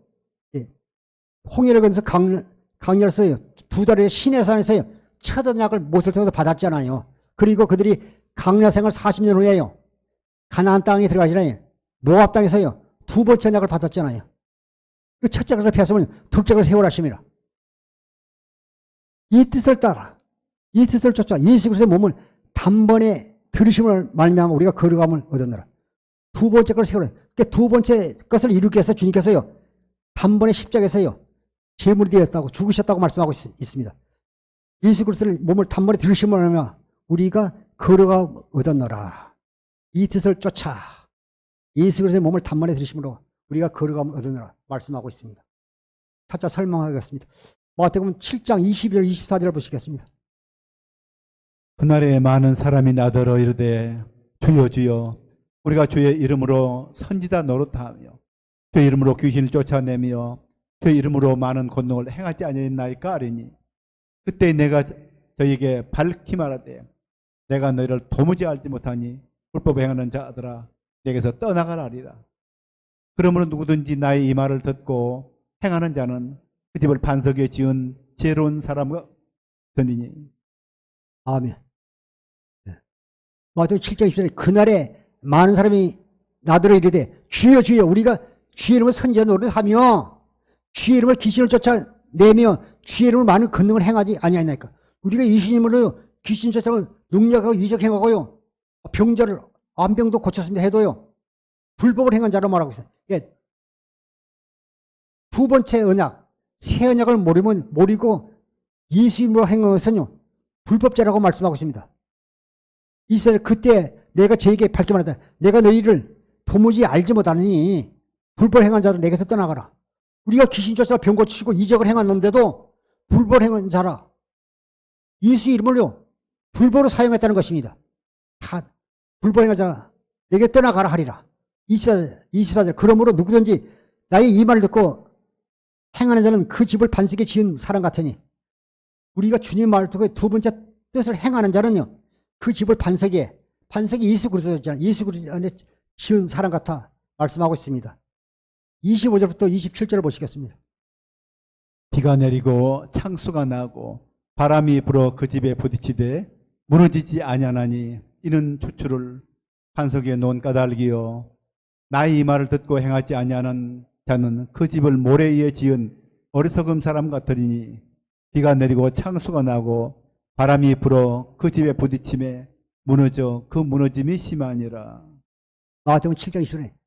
A: 홍해를 건너서 강렬을 써요 두 달의 시내산에서요 첫 언약을 모세를 통해서 받았잖아요. 그리고 그들이 강야 생활 40년 후에요 가나안 땅에 들어가잖아요. 모압 땅에서요 두 번째 언약을 받았잖아요. 그 첫째 것을 폐하시면 둘째 것을 세우라심이라. 이 뜻을 따라 이 뜻을 쫓아 예수 그리스도의 몸을 단번에 들으심을 말미암아 우리가 거룩함을 얻었노라. 두 번째 것을 세우라. 그러니까 두 번째 것을 이루기 위해서 주님께서요 단번에 십자가에서요 제물이 되었다고 죽으셨다고 말씀하고 있습니다. 예수 그리스도의 몸을 단번에 들으심을 말미암아 우리가 거룩함을 얻었노라. 이 뜻을 쫓아 예수 그리스도의 몸을 단번에 들으심으로 우리가 거룩함을 얻으느라 말씀하고 있습니다. 차차 설명하겠습니다. 마태복음 7장 22절 24절을 보시겠습니다.
B: 그날에 많은 사람이 나더러 이르되 주여 주여 우리가 주의 이름으로 선지자 노릇하며 주의 이름으로 귀신을 쫓아내며 주의 이름으로 많은 권능을 행하지 아니했나이까 하리니 그때 내가 저에게 밝히 말하되 내가 너희를 도무지 알지 못하니 불법을 행하는 자들아 내게서 떠나가라 하리라. 그러므로 누구든지 나의 이 말을 듣고 행하는 자는 그 집을 반석에 지은 지혜로운 사람과 같으니.
A: 아멘. 마태복음 7장 20절에 그날에 많은 사람이 나더러 이르되 주여 주여 우리가 주의 이름을 선지자 노릇하며 주의 이름을 귀신을 쫓아내며 주의 이름을 많은 권능을 행하지 아니하나이까. 우리가 예수님으로 귀신 쫓아내고 능력하고 이적 행하고요 병자를 암병도 고쳤습니다 해도요 불법을 행한 자로 말하고 있어요. 예. 두 번째 언약 새 언약을 모르고 예수님으로 행한 것은요 불법자라고 말씀하고 있습니다. 이스라엘 그때 내가 저에게 밝게 말하다 내가 너희를 도무지 알지 못하느니 불법 행한 자들 내게서 떠나가라. 우리가 귀신 쫓아 병 고치고 이적을 행했는데도 불법 행한 자라. 예수 이름을요 불법으로 사용했다는 것입니다. 다 불법 행한 자라 내게 떠나가라 하리라. 24절 그러므로 누구든지 나의 이 말을 듣고 행하는 자는 그 집을 반석에 지은 사람 같으니 우리가 주님 말을 듣고 두 번째 뜻을 행하는 자는요 그 집을 반석이 예수 그리스도잖아요. 예수 그리스도 안에 지은 사람 같아 말씀하고 있습니다. 25절부터 27절을 보시겠습니다.
B: 비가 내리고 창수가 나고 바람이 불어 그 집에 부딪히되 무너지지 아니하나니 이는 추출을 반석에 놓은 까닭이요 나의 이 말을 듣고 행하지 아니하는 자는 그 집을 모래에 의해 지은 어리석은 사람 같으리니 비가 내리고 창수가 나고 바람이 불어 그 집에 부딪힘에 무너져 그 무너짐이 심하니라.
A: 마태복음 7장 20절에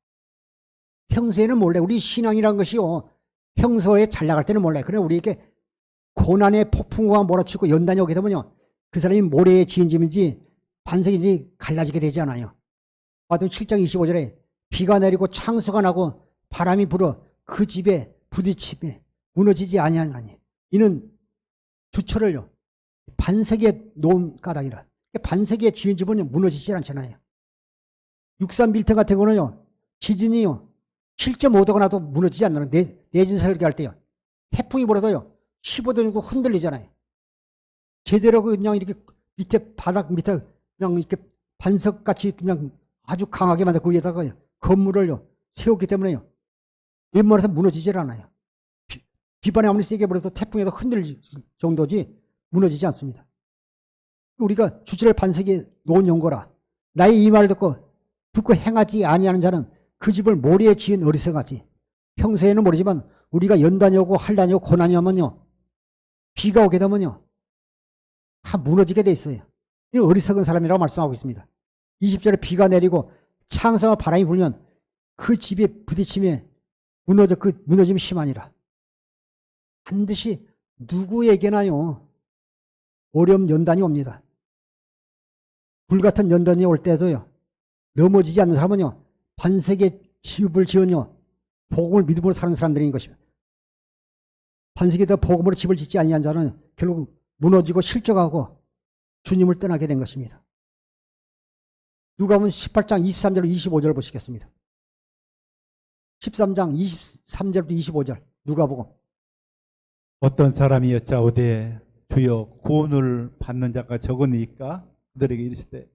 A: 평소에는 몰래 우리 신앙이란 것이요 평소에 잘 나갈 때는 몰래 그러나 우리에게 고난의 폭풍우가 몰아치고 연단이 오게 되면요 그 사람이 모래에 지은 집인지 반석인지 갈라지게 되지 않아요. 마태복음 7장 25절에 비가 내리고 창수가 나고 바람이 불어 그 집에 부딪힘에 무너지지 아니하나니 이는 주철을요 반석에 놓은 까닭이라. 반석에 지은 집은 무너지지 않잖아요. 63 빌딩 같은 경우는요 지진이요 7.5도가 나도 무너지지 않는 내진 설계할 때요 태풍이 불어도요 15도 정도 흔들리잖아요. 제대로 그냥 이렇게 밑에 바닥 밑에 그냥 이렇게 반석같이 그냥 아주 강하게 만들고 그 위에다가 건물을요 세웠기 때문에요 웬만해서 무너지질 않아요. 비바람이 아무리 세게 불어도 태풍에도 흔들릴 정도지 무너지지 않습니다. 우리가 주체를 반석에 놓은 연고라. 나의 이 말을 듣고 행하지 아니하는 자는 그 집을 모래에 지은 어리석하지. 평소에는 모르지만 우리가 연단이 오고 환난이 오고 고난이 오면요 비가 오게 되면요 다 무너지게 돼 있어요. 이 어리석은 사람이라고 말씀하고 있습니다. 20절에 비가 내리고 창성한 바람이 불면 그 집에 부딪힘에 그 무너짐이 심하니라. 반드시 누구에게나요 어려움 연단이 옵니다. 불같은 연단이 올 때도요 넘어지지 않는 사람은요 반석에 집을 지은요 복음을 믿음으로 사는 사람들인 것입니다. 반석에다 복음으로 집을 짓지 아니한 자는 결국 무너지고 실족하고 주님을 떠나게 된 것입니다. 누가복음 18장 23절 25절 보시겠습니다. 13장 23절부터 25절 누가복음.
B: 어떤 사람이 여짜오되 주여 구원을 받는 자가 적으니까 그들에게 이르시되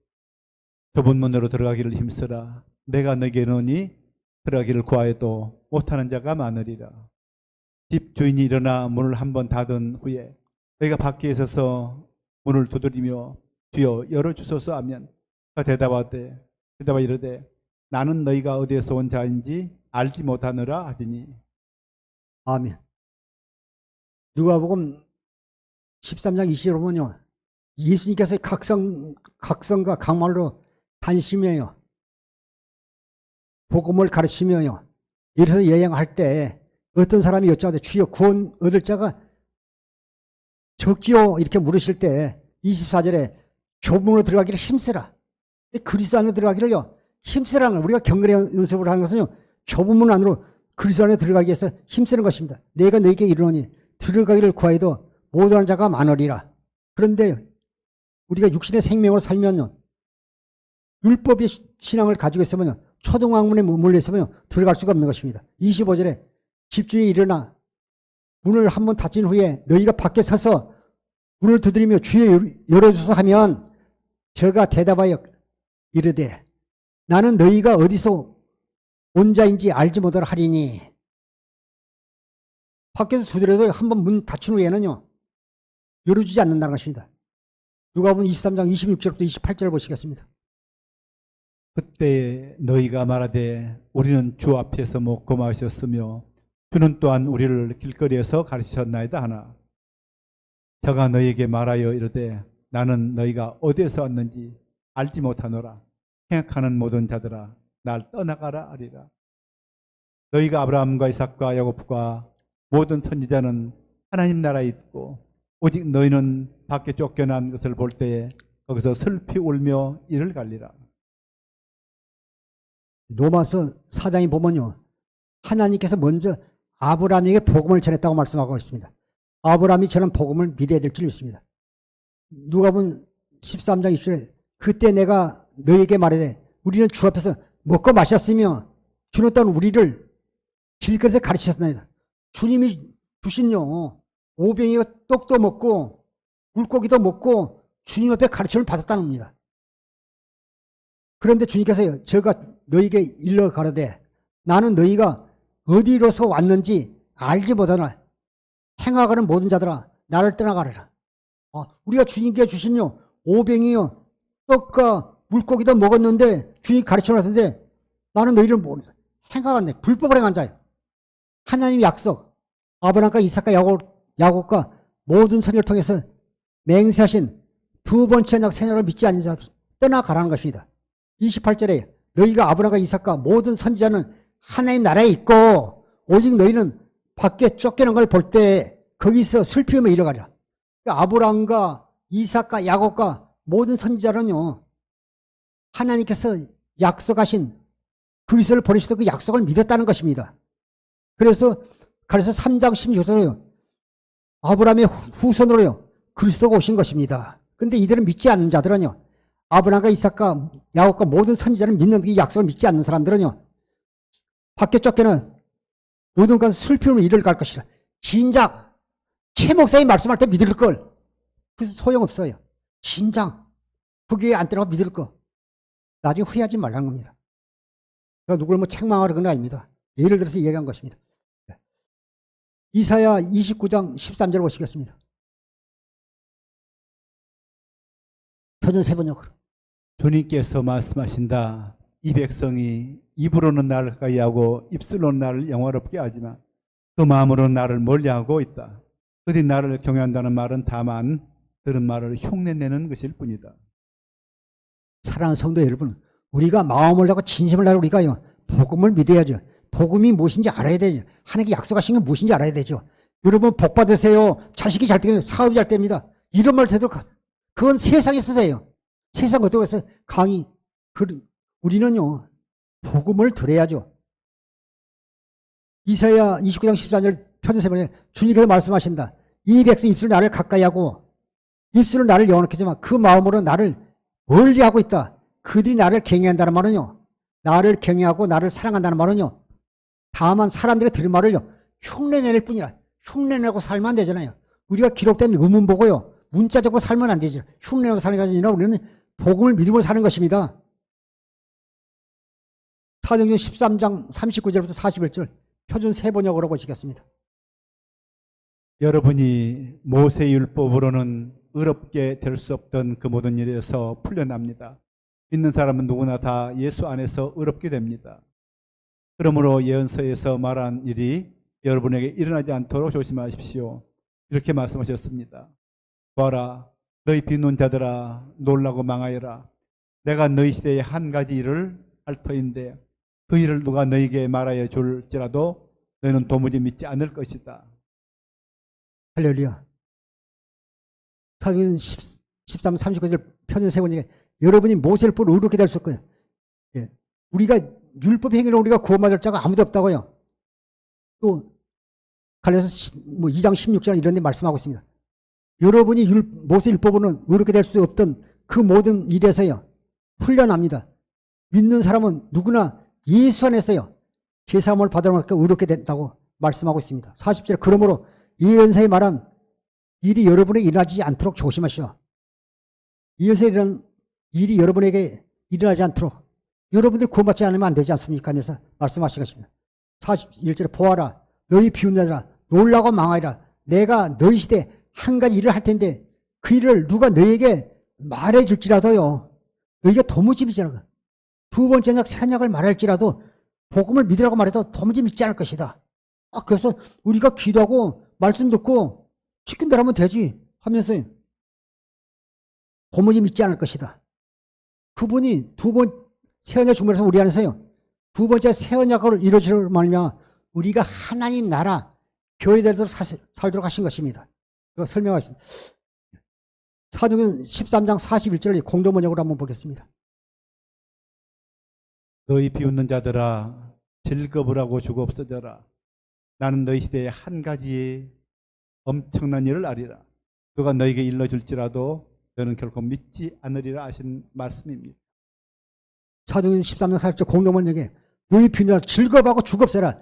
B: 좁은 문으로 들어가기를 힘쓰라. 내가 너에게 이르노니 들어가기를 구하여도 못하는 자가 많으리라. 집 주인이 일어나 문을 한번 닫은 후에 너희가 밖에 서서 문을 두드리며 주여 열어주소서 하면 그가 대답하 이르되 나는 너희가 어디에서 온 자인지 알지 못하느라 하리니.
A: 아멘. 누가복음 13장 20절 보면요 예수님께서 각성과 강말로 다니시며요 복음을 가르치며요 이래서 여행할 때 어떤 사람이 여쭤보되 주여 구원 얻을 자가 적지요 이렇게 물으실 때 24절에 좁은 문으로 들어가기를 힘쓰라. 그리스도 안으로 들어가기를요 힘쓰라는 우리가 경건의 연습을 하는 것은요 좁은 문 안으로 그리스도 안에 들어가기 위해서 힘쓰는 것입니다. 내가 너에게 이르노니 들어가기를 구하여도 못하는 자가 많으리라. 그런데 우리가 육신의 생명으로 살면요 율법의 신앙을 가지고 있으면 초등학문에 머물러 있으면 들어갈 수가 없는 것입니다. 25절에 집주인이 일어나 문을 한번 닫힌 후에 너희가 밖에 서서 문을 두드리며 주여 열어주소서 하면 저가 대답하여 이르되 나는 너희가 어디서 온 자인지 알지 못하라 하리니. 밖에서 두드려도 한번 문 닫힌 후에는요 열어주지 않는다는 것입니다. 누가복음 23장 26절부터 28절 보시겠습니다.
B: 그때 너희가 말하되 우리는 주 앞에서 먹고 마셨으며 주는 또한 우리를 길거리에서 가르치셨나이다 하나 저가 너희에게 말하여 이르되 나는 너희가 어디에서 왔는지 알지 못하노라. 행악하는 모든 자들아 날 떠나가라 하리라. 너희가 아브라함과 이삭과 야곱과 모든 선지자는 하나님 나라에 있고 오직 너희는 밖에 쫓겨난 것을 볼 때에 거기서 슬피 울며 이를 갈리라.
A: 로마서 4장에 보면요 하나님께서 먼저 아브라함에게 복음을 전했다고 말씀하고 있습니다. 아브라함이 전한 복음을 믿어야 될 줄 믿습니다. 누가복음 13장 20절에 그때 내가 너에게 말하되 우리는 주 앞에서 먹고 마셨으며 주는 또한 우리를 길거리에서 가르치셨나이다. 주님이 주신요 오병이가 떡도 먹고 물고기도 먹고 주님 앞에 가르침을 받았다는 겁니다. 그런데 주님께서 저가 너희에게 일러 가라되 나는 너희가 어디로서 왔는지 알지 못하나 행하가는 모든 자들아 나를 떠나가라. 우리가 주님께 주신요 오병이요 떡과 물고기도 먹었는데 주님이 가르침을 하던데 나는 너희를 모른다. 행하갔네. 불법을 행한 자예요. 하나님의 약속 아브라함과 이삭과 야곱과 모든 선지자를 통해서 맹세하신 두 번째 언약 생명을 믿지 않는 자들 떠나가라는 것입니다. 28절에 너희가 아브라함과 이삭과 모든 선지자는 하나님 나라에 있고 오직 너희는 밖에 쫓겨난 걸 볼 때 거기서 슬피움에 이르가리라. 그러니까 아브라함과 이삭과 야곱과 모든 선지자는요 하나님께서 약속하신 그리스도를 보내시던 그 약속을 믿었다는 것입니다. 그래서 3장 16절에요 아브라함의 후손으로요 그리스도가 오신 것입니다. 그런데 이들은 믿지 않는 자들은요 아브라함과 이삭과 야곱과 모든 선지자를 믿는 이 약속을 믿지 않는 사람들은요 밖에 쫓겨는 모든 건 슬픔을 이를 갈 것이라. 진작 최 목사님 말씀할 때 믿을 걸. 그래서 소용없어요. 진작 거기에 안 떠나고 믿을 거. 나중에 후회하지 말라는 겁니다. 제가 누굴 책망하러 그런 거 아닙니다. 예를 들어서 얘기한 것입니다. 이사야 29장 13절 보시겠습니다. 표준 세번역으로.
B: 주님께서 말씀하신다. 이 백성이 입으로는 나를 가까이하고 입술로는 나를 영화롭게 하지만 그 마음으로는 나를 멀리하고 있다. 그들이 나를 경외한다는 말은 다만 들은 말을 흉내내는 것일 뿐이다.
A: 사랑하는 성도 여러분, 우리가 마음을 다하고 진심을 다하고 우리가요, 복음을 믿어야죠. 복음이 무엇인지 알아야 되죠. 하나님께 약속하신 건 무엇인지 알아야 되죠. 여러분 복 받으세요. 자식이 잘 되면 사업이 잘 됩니다. 이런 말 되도록 그건 세상에서 해요. 세상 어떻게 해서 강의. 우리는요, 복음을 들어야죠. 이사야 29장 14절 편지세번에 주님께서 말씀하신다. 이 백성 입술로 나를 가까이 하고 입술로 나를 영원하게 하지만 그 마음으로 나를 멀리하고 있다. 그들이 나를 경외한다는 말은요, 나를 경외하고 나를 사랑한다는 말은요, 다만 사람들이 들은 말을요 흉내낼 뿐이라. 흉내내고 살면 안 되잖아요. 우리가 기록된 의문 보고요 문자적으로 살면 안 되죠. 흉내내고 사는 게 아니라 우리는 복음을 믿으며 사는 것입니다. 사도행전 13장 39절부터 41절 표준 세번역으로 보시겠습니다.
B: 여러분이 모세율법으로는 의롭게 될 수 없던 그 모든 일에서 풀려납니다. 믿는 사람은 누구나 다 예수 안에서 의롭게 됩니다. 그러므로 예언서에서 말한 일이 여러분에게 일어나지 않도록 조심하십시오. 이렇게 말씀하셨습니다. 보아라, 너희 비웃는 자들아 놀라고 망하여라. 내가 너희 시대에 한 가지 일을 할 터인데 그 일을 누가 너희에게 말하여 줄지라도 너희는 도무지 믿지 않을 것이다.
A: 할렐루야. 사도행전 13, 39절 표준 세번역에 여러분이 모세를 보고 의롭게 될 수 있고요. 예. 우리가 율법 행위로 우리가 구원받을 자가 아무도 없다고요. 또 갈라서 2장 16절 이런 데 말씀하고 있습니다. 여러분이 모세 율법으로는 의롭게 될 수 없던 그 모든 일에서요 풀려납니다. 믿는 사람은 누구나 예수 안에서요 제사함을 받아놓으니까 의롭게 된다고 말씀하고 있습니다. 40절 그러므로 예언서에 말한 일이 여러분에게 일어나지 않도록 조심하시오. 예언서에 이런 일이 여러분에게 일어나지 않도록 여러분들 구원받지 않으면 안 되지 않습니까? 하면서 말씀하신 것입니다. 41절에 보아라, 너희 비웃는 자들아 놀라고 망하리라. 내가 너희 시대에 한 가지 일을 할 텐데 그 일을 누가 너희에게 말해 줄지라도요 너희가 도무지 믿지 않을 거야. 두 번째 약 새 약을 말할지라도 복음을 믿으라고 말해도 도무지 믿지 않을 것이다. 그래서 우리가 기도하고 말씀 듣고 시킨 대로 하면 되지 하면서 도무지 믿지 않을 것이다. 그분이 새 언약 중간에서 우리 안에서요 두 번째 새 언약을 이루어지는 말이면 우리가 하나님 나라 교회들도 살도록 하신 것입니다. 이거 설명하십니다. 사도행전 13장 41절을 공동번역으로 한번 보겠습니다.
B: 너희 비웃는 자들아 즐거우라고 주고 없어져라. 나는 너희 시대에 한 가지 엄청난 일을 알리라. 그가 너에게 일러줄지라도 너는 결코 믿지 않으리라 하신 말씀입니다.
A: 사도행전 13장 41절 공동번역에 너희 비웃는 자들아 즐거워하고 주고 없어라.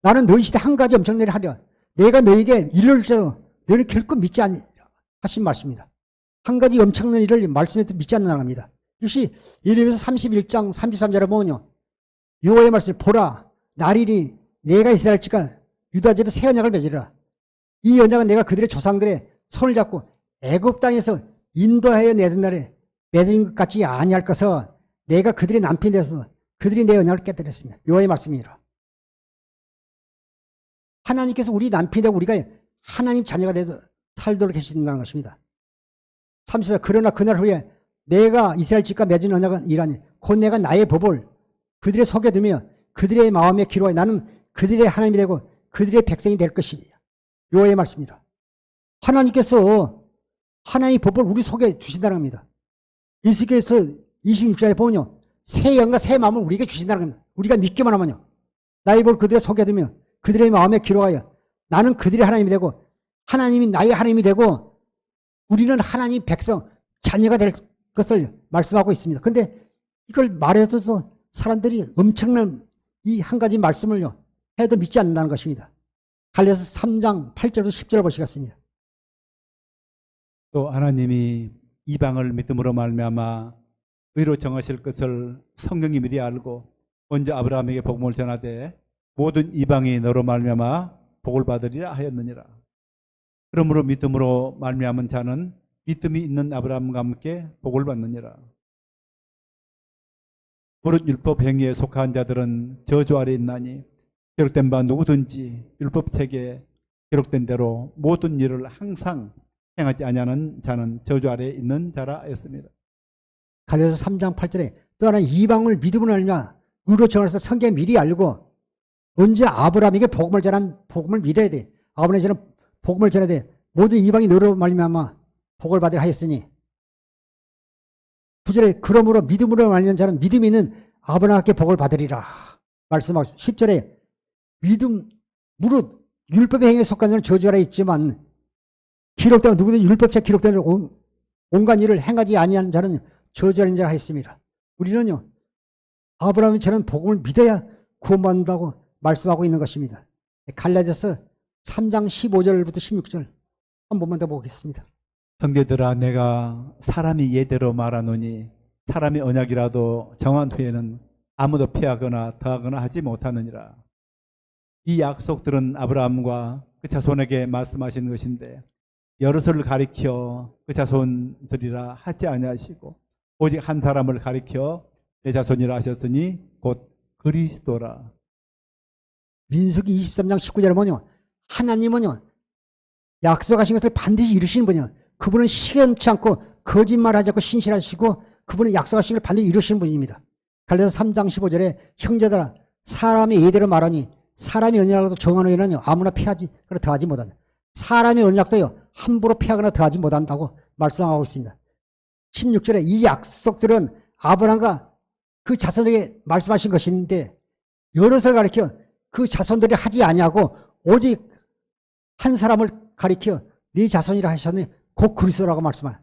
A: 나는 너희 시대 한 가지 엄청난 일을 하리라. 내가 너에게 일러줄지라도 너는 결코 믿지 않으리라 하신 말씀입니다. 한 가지 엄청난 일을 말씀해도 믿지 않는다는 겁니다. 역시 예레미야서 31장 33절에 보면요 여호와의 말씀을 보라 날이니 내가 이스라엘 집과 유다 집에 새 언약을 맺으리라. 이 언약은 내가 그들의 조상들의 손을 잡고 애굽 땅에서 인도하여 내던 날에 맺은 것 같이 아니할 것은 내가 그들의 남편이 되어서 그들이 내 언약을 깨뜨렸습니다. 여호와의 말씀이라. 하나님께서 우리 남편이 되고 우리가 하나님 자녀가 되어 살도록 계신다는 것입니다. 30절 그러나 그날 후에 내가 이스라엘 집과 맺은 언약은 이라니 곧 내가 나의 법을 그들의 속에 두며 그들의 마음에 기록하여 나는 그들의 하나님이 되고 그들의 백성이 될 것이니 여호와의 말씀이라. 하나님께서 하나님의 법을 우리 속에 주신다는 겁니다. 이스라엘서 26절에 보면요 새 영과 새 마음을 우리에게 주신다는 겁니다. 우리가 믿기만 하면요 나의 법을 그들의 속에 두며 그들의 마음에 기록하여 나는 그들의 하나님이 되고 하나님이 나의 하나님이 되고 우리는 하나님 백성 자녀가 될 것을 말씀하고 있습니다. 근데 이걸 말해도 사람들이 엄청난 이 한 가지 말씀을요 해도 믿지 않는다는 것입니다. 갈라디아서 3장 8절부터 10절을 보시겠습니다.
B: 또 하나님이 이방을 믿음으로 말미암아 의로 정하실 것을 성경이 미리 알고 먼저 아브라함에게 복음을 전하되 모든 이방이 너로 말미암아 복을 받으리라 하였느니라. 그러므로 믿음으로 말미암은 자는 믿음이 있는 아브라함과 함께 복을 받느니라. 무릇 율법 행위에 속한 자들은 저주 아래 있나니 기록된 바 누구든지 율법책에 기록된 대로 모든 일을 항상 행하지 아니하는 자는 저주 아래에 있는 자라 했습니다.
A: 갈라디아서 3장 8절에 또 하나 이방을 믿음으로 알며 의로 정해서 성경 미리 알고 언제 아브라함에게 복음을 전한 복음을 믿어야 돼. 아브라함에게는 복음을 전해야 돼. 모든 이방이 너로 말미암아 복을 받으라 하였으니 9절에 그러므로 믿음으로 말미암는 자는 믿음이 있는 아브라함께 복을 받으리라 말씀하고 있습니다. 10절에 믿음 무릇 율법의 행위에 속한 자는 저주하라 있지만 기록된 누구든 율법책 기록된 온갖 일을 행하지 아니한 자는 저주하는 자라 했습니다. 우리는요 아브라함이 저는 복음을 믿어야 구원받는다고 말씀하고 있는 것입니다. 갈라디아서 3장 15절부터 16절 한 번만 더 보겠습니다.
B: 형제들아 내가 사람이 예대로 말하노니 사람의 언약이라도 정한 후에는 아무도 피하거나 더하거나 하지 못하느니라. 이 약속들은 아브라함과 그 자손에게 말씀하신 것인데 여럿을 가리켜 그 자손들이라 하지 아니하시고 오직 한 사람을 가리켜 내 자손이라 하셨으니 곧 그리스도라.
A: 민수기 23장 19절에 뭐냐 하나님은요 약속하신 것을 반드시 이루시는 분이요 그분은 시험치 않고 거짓말하지 않고 신실하시고 그분은 약속하신 걸 반드시 이루시는 분입니다. 갈라디아서 3장 15절에 형제들아 사람이 예대로 말하니 사람이 언약도 정한 후에는요 아무나 피하지 그러 더하지 못한다. 사람의 언약도요 함부로 피하거나 더하지 못한다고 말씀하고 있습니다. 16절에 이 약속들은 아브라함과 그 자손에게 말씀하신 것인데 여럿을 가리켜 그 자손들이 하지 아니하고 오직 한 사람을 가리켜 네 자손이라 하셨는데 곧 그리스도라고 말씀한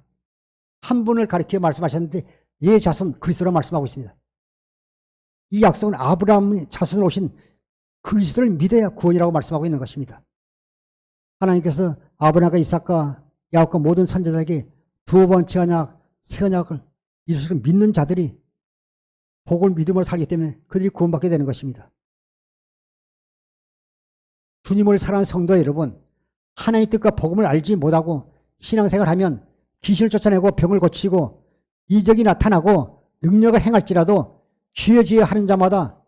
A: 한 분을 가리켜 말씀하셨는데 네 자손 그리스도라고 말씀하고 있습니다. 이 약속은 아브라함의 자손으로 오신 그리스도를 믿어야 구원이라고 말씀하고 있는 것입니다. 하나님께서 아브라함과 이삭과 야곱과 모든 선지자들에게 두 번째 언약, 새 언약을 이루시고 믿는 자들이 복을 믿음으로 살기 때문에 그들이 구원받게 되는 것입니다. 주님을 사랑하는 성도 여러분, 하나님의 뜻과 복음을 알지 못하고 신앙생활하면 귀신을 쫓아내고 병을 고치고 이적이 나타나고 능력을 행할지라도 주여 주여 하는 자마다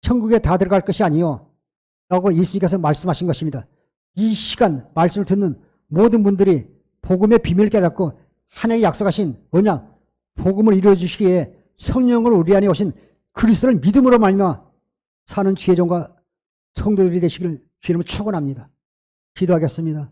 A: 천국에 다 들어갈 것이 아니요 라고 예수님께서 말씀하신 것입니다. 이 시간 말씀을 듣는 모든 분들이 복음의 비밀을 깨닫고 하나님의 약속하신 언약 복음을 이루어주시기에 성령으로 우리 안에 오신 그리스도를 믿음으로 말미암아 사는 주의 종과 성도들이 되시길 주님을 축원합니다. 기도하겠습니다.